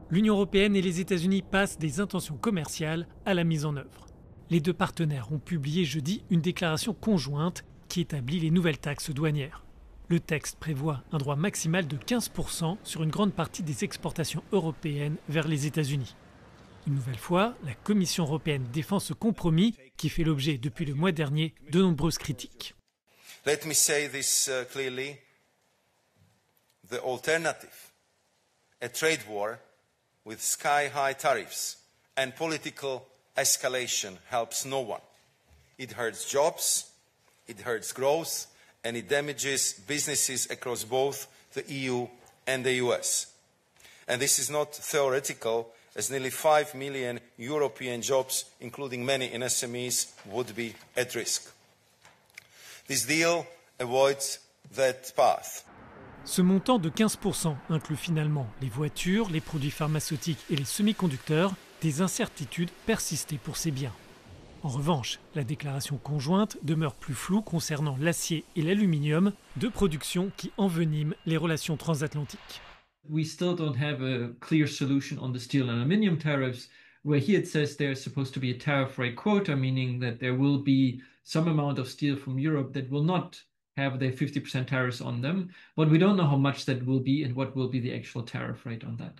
L'Union européenne et les États-Unis passent des intentions commerciales à la mise en œuvre. Les deux partenaires ont publié jeudi une déclaration conjointe qui établit les nouvelles taxes douanières. Le texte prévoit un droit maximal de 15% sur une grande partie des exportations européennes vers les États-Unis. Une nouvelle fois, la Commission européenne défend ce compromis qui fait l'objet depuis le mois dernier de nombreuses critiques. Let me say this clearly. The alternative, a trade war with sky-high tariffs and political escalation helps no one. It hurts jobs, it hurts growth, and it damages businesses across both the EU and the US. And this is not theoretical, as nearly 5 million European jobs, including many in SMEs, would be at risk. This deal avoids that path. Ce montant de 15% inclut finalement les voitures, les produits pharmaceutiques et les semi-conducteurs, des incertitudes persistées pour ces biens. En revanche, la déclaration conjointe demeure plus floue concernant l'acier et l'aluminium, deux productions qui enveniment les relations transatlantiques. We still don't have a clear solution on the steel and aluminium tariffs, where here it says there's supposed to be a tariff rate quota, meaning that there will be some amount of steel from Europe that will not have their 50% tariffs on them, but we don't know how much that will be and what will be the actual tariff rate on that.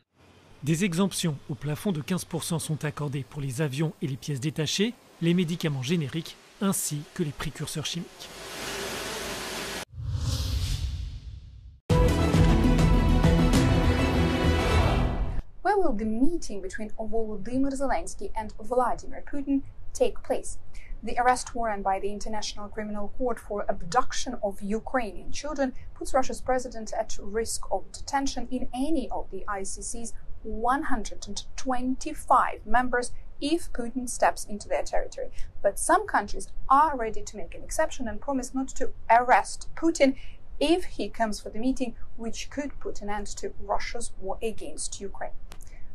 Des exemptions au plafond de 15% sont accordées pour les avions et les pièces détachées, les médicaments génériques ainsi que les précurseurs chimiques. Where will the meeting between Volodymyr Zelensky and Vladimir Putin take place? The arrest warrant by the International Criminal Court for abduction of Ukrainian children puts Russia's president at risk of detention in any of the ICC's 125 members if Putin steps into their territory. But some countries are ready to make an exception and promise not to arrest Putin if he comes for the meeting, which could put an end to Russia's war against Ukraine.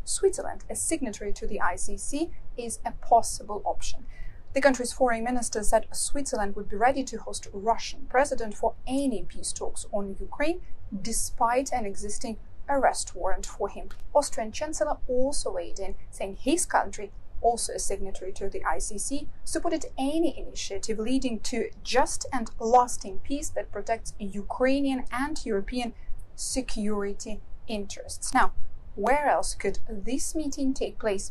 Switzerland, a signatory to the ICC, is a possible option. The country's foreign minister said Switzerland would be ready to host Russian president for any peace talks on Ukraine, despite an existing arrest warrant for him. Austrian Chancellor also weighed in, saying his country, also a signatory to the ICC, supported any initiative leading to just and lasting peace that protects Ukrainian and European security interests. Now, where else could this meeting take place?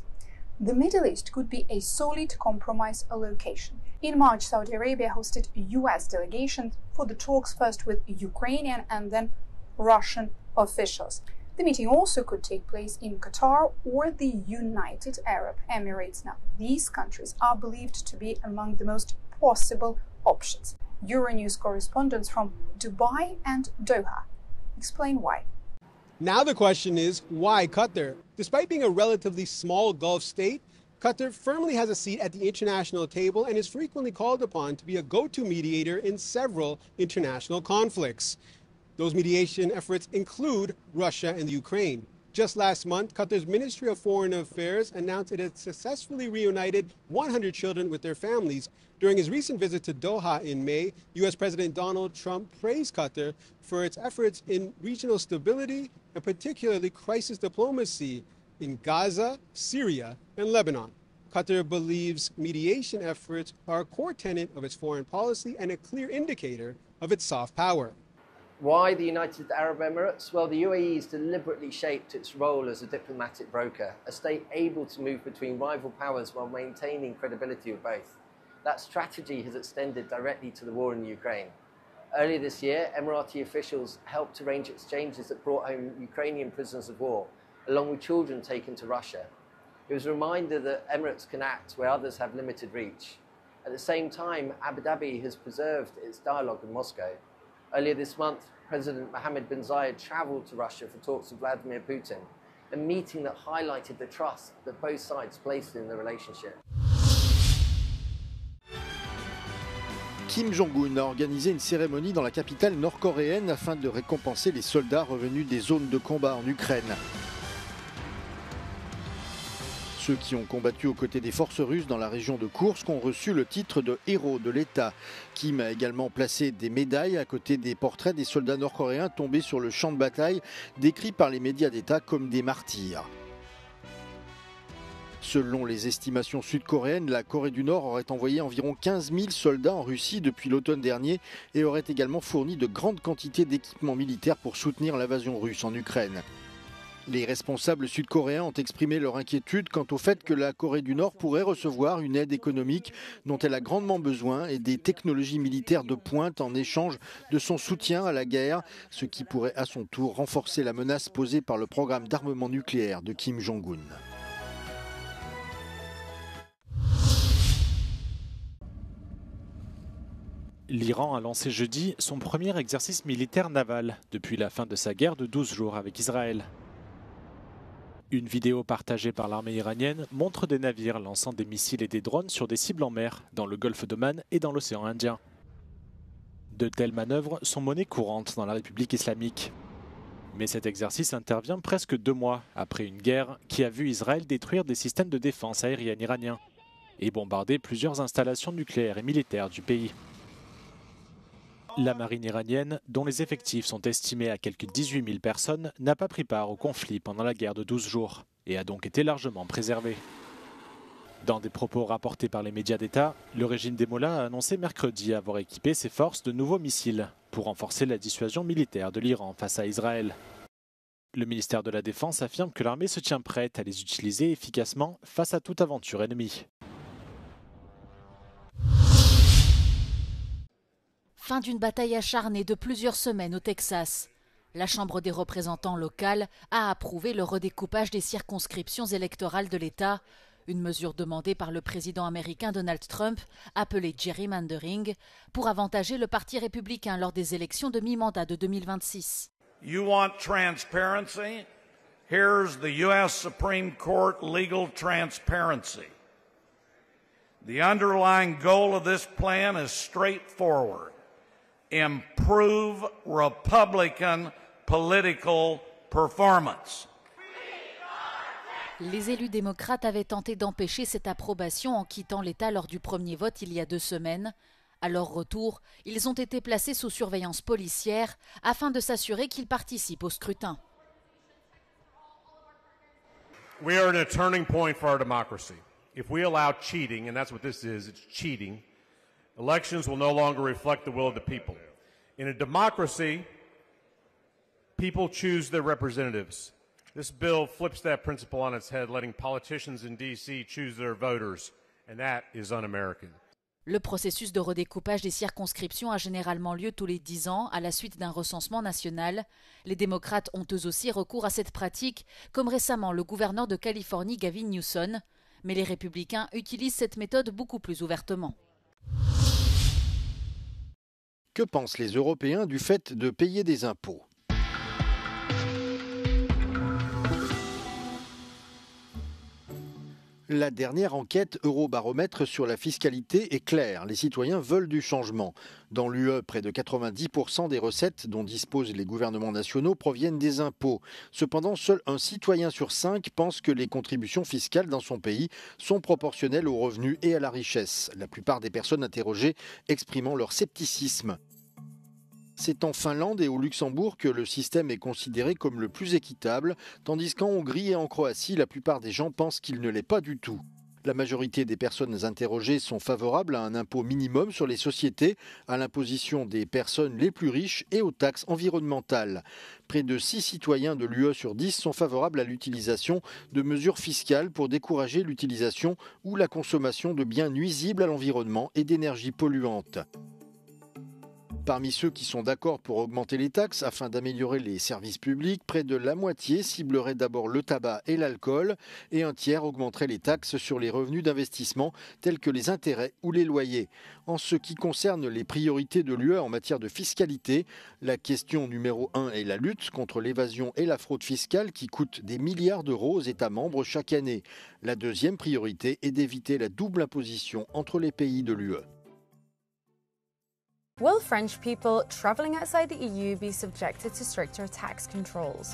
The Middle East could be a solid compromise location. In March, Saudi Arabia hosted US delegations for the talks, first with Ukrainian and then Russian officials. The meeting also could take place in Qatar or the United Arab Emirates. Now, these countries are believed to be among the most possible options. Euronews correspondents from Dubai and Doha explain why. Now the question is, why Qatar? Despite being a relatively small Gulf state, Qatar firmly has a seat at the international table and is frequently called upon to be a go-to mediator in several international conflicts. Those mediation efforts include Russia and the Ukraine. Just last month, Qatar's Ministry of Foreign Affairs announced it had successfully reunited 100 children with their families. During his recent visit to Doha in May, U.S. President Donald Trump praised Qatar for its efforts in regional stability and particularly crisis diplomacy in Gaza, Syria, and Lebanon. Qatar believes mediation efforts are a core tenet of its foreign policy and a clear indicator of its soft power. Why the United Arab Emirates? Well, the UAE has deliberately shaped its role as a diplomatic broker, a state able to move between rival powers while maintaining credibility with both. That strategy has extended directly to the war in Ukraine. Earlier this year, Emirati officials helped arrange exchanges that brought home Ukrainian prisoners of war, along with children taken to Russia. It was a reminder that Emirates can act where others have limited reach. At the same time, Abu Dhabi has preserved its dialogue with Moscow. Earlier this month, President Mohammed bin Zayed travelled to Russia for talks with Vladimir Putin, a meeting that highlighted the trust that both sides placed in the relationship. Kim Jong-un a organisé une cérémonie dans la capitale nord-coréenne afin de récompenser les soldats revenus des zones de combat en Ukraine. Ceux qui ont combattu aux côtés des forces russes dans la région de Koursk ont reçu le titre de héros de l'État. Kim a également placé des médailles à côté des portraits des soldats nord-coréens tombés sur le champ de bataille, décrits par les médias d'État comme des martyrs. Selon les estimations sud-coréennes, la Corée du Nord aurait envoyé environ 15 000 soldats en Russie depuis l'automne dernier et aurait également fourni de grandes quantités d'équipements militaires pour soutenir l'invasion russe en Ukraine. Les responsables sud-coréens ont exprimé leur inquiétude quant au fait que la Corée du Nord pourrait recevoir une aide économique dont elle a grandement besoin et des technologies militaires de pointe en échange de son soutien à la guerre, ce qui pourrait à son tour renforcer la menace posée par le programme d'armement nucléaire de Kim Jong-un. L'Iran a lancé jeudi son premier exercice militaire naval depuis la fin de sa guerre de 12 jours avec Israël. Une vidéo partagée par l'armée iranienne montre des navires lançant des missiles et des drones sur des cibles en mer, dans le golfe d'Oman et dans l'océan Indien. De telles manœuvres sont monnaie courante dans la République islamique. Mais cet exercice intervient presque 2 mois après une guerre qui a vu Israël détruire des systèmes de défense aérienne iraniens et bombarder plusieurs installations nucléaires et militaires du pays. La marine iranienne, dont les effectifs sont estimés à quelques 18 000 personnes, n'a pas pris part au conflit pendant la guerre de 12 jours et a donc été largement préservée. Dans des propos rapportés par les médias d'État, le régime des Mollahs a annoncé mercredi avoir équipé ses forces de nouveaux missiles pour renforcer la dissuasion militaire de l'Iran face à Israël. Le ministère de la Défense affirme que l'armée se tient prête à les utiliser efficacement face à toute aventure ennemie. Fin d'une bataille acharnée de plusieurs semaines au Texas. La Chambre des représentants locale a approuvé le redécoupage des circonscriptions électorales de l'État, une mesure demandée par le président américain Donald Trump, appelée gerrymandering, pour avantager le Parti républicain lors des élections de mi-mandat de 2026. You want transparency? Here's the U.S. Supreme Court legal transparency. The underlying goal of this plan is straightforward. Improve Republican political performance. Les élus démocrates avaient tenté d'empêcher cette approbation en quittant l'État lors du premier vote il y a 2 semaines. À leur retour, ils ont été placés sous surveillance policière afin de s'assurer qu'ils participent au scrutin. We are at a turning point for our democracy. If we allow cheating, and that's what this is, it's cheating, elections will no longer reflect the will of the people. In a democracy, people choose their representatives. This bill flips that principle on its head, letting politicians in D.C. choose their voters, and that is un-American. Le processus de redécoupage des circonscriptions a généralement lieu tous les 10 ans à la suite d'un recensement national. Les démocrates ont eux aussi recours à cette pratique, comme récemment le gouverneur de Californie Gavin Newsom. Mais les républicains utilisent cette méthode beaucoup plus ouvertement. Que pensent les Européens du fait de payer des impôts ? La dernière enquête Eurobaromètre sur la fiscalité est claire. Les citoyens veulent du changement. Dans l'UE, près de 90% des recettes dont disposent les gouvernements nationaux proviennent des impôts. Cependant, seul un citoyen sur 5 pense que les contributions fiscales dans son pays sont proportionnelles aux revenus et à la richesse. La plupart des personnes interrogées exprimant leur scepticisme. C'est en Finlande et au Luxembourg que le système est considéré comme le plus équitable, tandis qu'en Hongrie et en Croatie, la plupart des gens pensent qu'il ne l'est pas du tout. La majorité des personnes interrogées sont favorables à un impôt minimum sur les sociétés, à l'imposition des personnes les plus riches et aux taxes environnementales. Près de 6 citoyens de l'UE sur 10 sont favorables à l'utilisation de mesures fiscales pour décourager l'utilisation ou la consommation de biens nuisibles à l'environnement et d'énergie polluante. Parmi ceux qui sont d'accord pour augmenter les taxes afin d'améliorer les services publics, près de la moitié ciblerait d'abord le tabac et l'alcool et un tiers augmenterait les taxes sur les revenus d'investissement tels que les intérêts ou les loyers. En ce qui concerne les priorités de l'UE en matière de fiscalité, la question numéro 1 est la lutte contre l'évasion et la fraude fiscale qui coûte des milliards d'euros aux États membres chaque année. La deuxième priorité est d'éviter la double imposition entre les pays de l'UE. Will French people travelling outside the EU be subjected to stricter tax controls?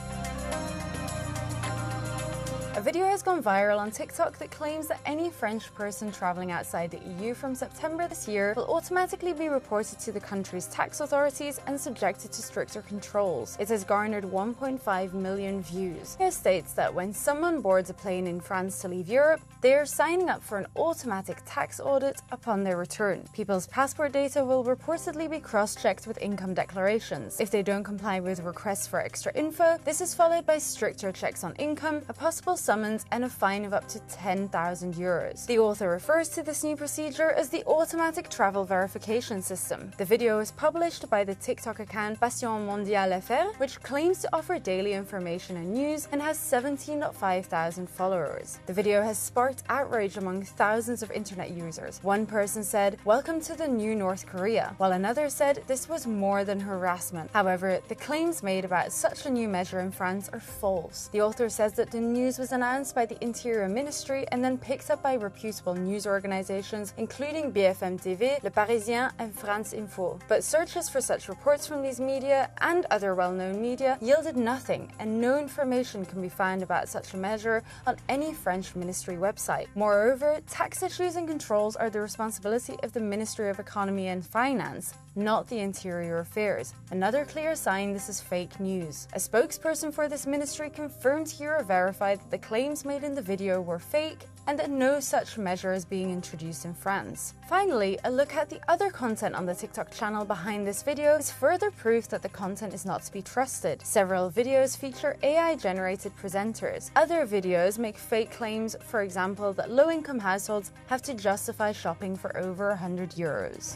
A video has gone viral on TikTok that claims that any French person traveling outside the EU from September this year will automatically be reported to the country's tax authorities and subjected to stricter controls. It has garnered 1.5 million views. It states that when someone boards a plane in France to leave Europe, they are signing up for an automatic tax audit upon their return. People's passport data will reportedly be cross-checked with income declarations. If they don't comply with requests for extra info, this is followed by stricter checks on income, a possible summons, and a fine of up to 10,000 euros. The author refers to this new procedure as the automatic travel verification system. The video is published by the TikTok account Passion Mondiale FR, which claims to offer daily information and news and has 17.5 thousand followers. The video has sparked outrage among thousands of internet users. One person said, "Welcome to the new North Korea," while another said this was more than harassment. However, the claims made about such a new measure in France are false. The author says that the news was announced by the Interior Ministry and then picked up by reputable news organizations including BFM TV, Le Parisien, and France Info. But searches for such reports from these media and other well-known media yielded nothing, and no information can be found about such a measure on any French ministry website. Moreover, tax issues and controls are the responsibility of the Ministry of Economy and Finance, not the Interior Affairs. Another clear sign this is fake news. A spokesperson for this ministry confirmed here or verified that the claims made in the video were fake and that no such measure is being introduced in France. Finally, a look at the other content on the TikTok channel behind this video is further proof that the content is not to be trusted. Several videos feature AI-generated presenters. Other videos make fake claims, for example, that low-income households have to justify shopping for over 100 euros.